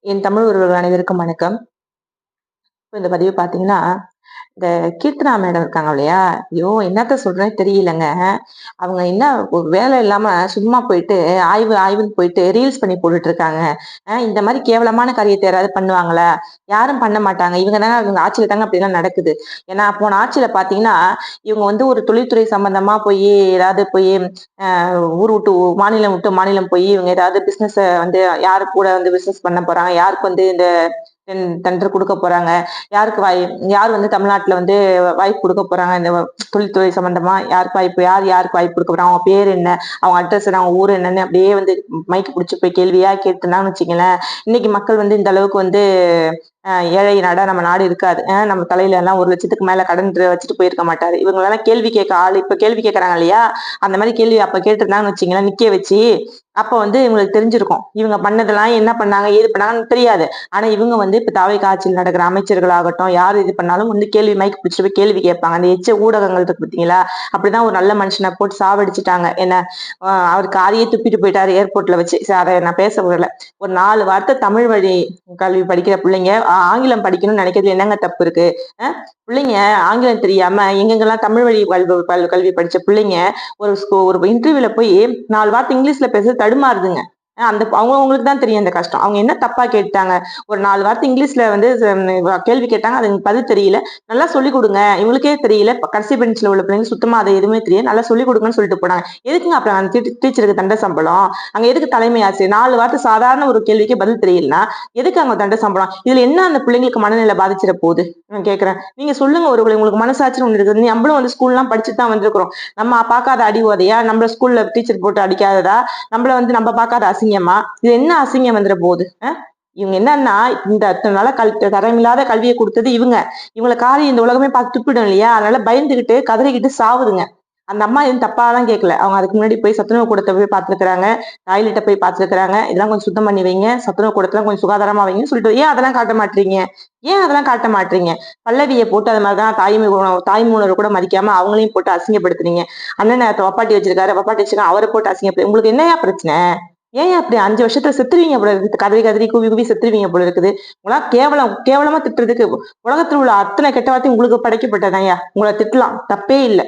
என் தமிழ் உறவுகள் அனைவருக்கும் வணக்கம். இப்ப இந்த பதிவு பார்த்தீங்கன்னா, இந்த கீர்த்தனா மேடம் இருக்காங்க இல்லையா? ஐயோ! என்னத்த சொல்றேன்னே தெரியலங்க. அவங்க என்ன ஒரு வேலை இல்லாம சும்மா போயிட்டு ஆய்வுன்னு போயிட்டு ரீல்ஸ் பண்ணி போட்டுட்டு இருக்காங்க. இந்த மாரி கேவலமான காரியத்த யாராவது பண்ணுவாங்களா? யாரும் பண்ண மாட்டாங்க. இவங்க ஆட்சியில தாங்க அப்படிலாம் நடக்குது. ஏன்னா போன ஆட்சியில பார்த்தீங்கன்னா, இவங்க வந்து ஒரு தொழில்துறை சம்பந்தமா ஏதாவது ஊர் விட்டு மாநிலம் விட்டு மாநிலம் இவங்க ஏதாவது பிசினஸ வந்து யாரு கூட வந்து பிசினஸ் பண்ண போறாங்க? யாருக்கு வந்து இந்த டெண்டர் குடுக்க போறாங்க? யாருக்கு வாய் யார் வந்து தமிழ்நாட்டுல வந்து வாய்ப்பு குடுக்க போறாங்க? இந்த தொழில்துறை சம்பந்தமா யாருக்கு வாய்ப்பு? யாருக்கு வாய்ப்பு குடுக்க போறாங்க? அவங்க பேர் என்ன? அவங்க அட்ரஸ் என்ன? அவங்க ஊர் என்னன்னு அப்படியே வந்து மைக் புடிச்சு போய் கேள்வியா கேட்டுருந்தாங்கன்னு வச்சுக்கங்களேன், இன்னைக்கு மக்கள் வந்து இந்த அளவுக்கு வந்து ஏழை நாடா நம்ம நாடு இருக்காது. நம்ம தலையில எல்லாம் 1,00,000க்கு மேல கடன் வச்சுட்டு போயிருக்க மாட்டாரு. இவங்களெல்லாம் கேள்வி கேட்க ஆள் இப்ப கேள்வி கேட்கறாங்க இல்லையா? அந்த மாரி கேள்வி அப்ப கேட்டிருந்தாங்கன்னு வச்சுக்கங்களேன், நிக்க வச்சு, அப்ப வந்து இவங்களுக்கு தெரிஞ்சிருக்கும். இவங்க பண்ணதெல்லாம் என்ன பண்ணாங்க? ஏது பண்ணாங்கன்னு தெரியாது. ஆனா இவங்க வந்து இப்ப தாவேக்கா ஆட்சியில் நடக்கிற அமைச்சர்களாகட்டும், யார் இது பண்ணாலும் வந்து கேள்வி மைக் பிடிச்சிட்டு போய் கேள்வி கேட்பாங்க. அந்த ஊடகங்கள் இருக்கு பார்த்தீங்களா? அப்படிதான் ஒரு நல்ல மனுஷன போட்டு சாவடிச்சுட்டாங்க. என்ன அவர் காரையே துப்பிட்டு போயிட்டாரு ஏர்போர்ட்ல வச்சு. சரி அத நான் பேச விடல. ஒரு 4 வார்த்தை தமிழ் வழி கல்வி படிக்கிற பிள்ளைங்க, ஆங்கிலம் படிக்கணும்னு நினைக்கிறதுல என்னங்க தப்பு இருக்கு? அ பிள்ளைங்க ஆங்கிலம் தெரியாம எங்கெங்கெல்லாம் தமிழ் வழி கல்வி படிச்ச பிள்ளைங்க ஒரு இன்டர்வியூல 4 வார்த்தை இங்கிலீஷ்ல பேச தடுமாறுதுங்க. அவங்களுக்கு தான் தெரியும் அந்த கஷ்டம். அவங்க என்ன தப்பா கேட்டாங்க? ஒரு 4 வார்த்தை இங்கிலீஷ்ல வந்து கேள்வி கேட்டாங்க. அதுக்கு பதில் தெரியல. நல்லா சொல்லிக் குடுங்க. இவங்களுக்கே தெரியல. கடைசி பெஞ்ச்ல உள்ள பிள்ளைங்க சுத்தமா அது எதுவுமே தெரியாது. நல்லா சொல்லிக் குடுங்கன்னு சொல்லிட்டு போனாங்க. எதுக்குங்க அப்புறம் அந்த டீச்சருக்கு தண்ட சம்பளம்? அங்க எதுக்கு தலைமை ஆசிரியர்? 4 வார்த்தை சாதாரண ஒரு கேள்விக்கே பதில் தெரியலன்னா, எதுக்கு அங்க தண்ட சம்பளம்? இதுல என்ன அந்த பிள்ளைங்களுக்கு மனநிலை பாதிச்சிட போகுது? நான் கேட்கிறேன். நீங்க சொல்லுங்க உங்களுக்கு மனசாட்சின்னு ஒண்ணு இருக்குது. நம்மளும் வந்து ஸ்கூல்லாம் படிச்சுட்டு தான் வந்திருக்கிறோம். நம்ம பார்க்காத அடி உதையா? நம்ம ஸ்கூல்ல டீச்சர் போட்டு அடிக்காததா? நம்மள வந்து நம்ம பார்க்காத அசிங்கமா? இது என்ன அசிங்கம் வந்துற போகுது? இவங்க என்னன்னா, இந்த இத்தன நாளா தரமில்லாத கல்விய குடுத்தது இவங்க. இவங்கள காரி இந்த உலகமே பார்த்து துப்பிடும் இல்லையா? அதனால பயந்துகிட்டு, கதறிக்கிட்டு சாவுதுங்க. அந்த அம்மா எதுவும் தப்பாலாம் கேட்கல. அவங்க அதுக்கு முன்னாடி போய் சத்துணவு கூடத்த போய் பார்த்துருக்காங்க. டாய்லெட்ட போய் பார்த்துருக்காங்க. இதெல்லாம் கொஞ்சம் சுத்தம் பண்ணி வைங்க. சத்துணவு கூடத்தலாம் கொஞ்சம் சுகாதாரமா வைங்கன்னு சொல்லிட்டு ஏன் அதெல்லாம் காட்ட மாட்றீங்க? ஏன் அதெல்லாம் காட்ட மாட்றீங்க? பல்லவிய போட்டு அது மாரி தான் தாய்மையுணர்வ கூட மதிக்காம அவங்களையும் போட்டு அசிங்கப்படுத்துறீங்க. அண்ணன வப்பாட்டி வச்சிருக்காரு, வப்பாட்டி வச்சிருக்காங்க. அவர போட்டு உங்களுக்கு என்னய்யா பிரச்சனை? ஏன் அப்படி 5 வருஷத்துல செத்துருவீங்க போல இருக்குது. கதறி கதறி கூவி கூவி செத்துருவீங்க போல இருக்குது. உங்களா கேவலமா திட்டுறதுக்கு உலகத்துல உள்ள அத்தனை கெட்ட வார்த்தையும் உங்களுக்கு படைக்கப்பட்டதாய்யா. உங்கள திட்டலாம். தப்பே இல்ல.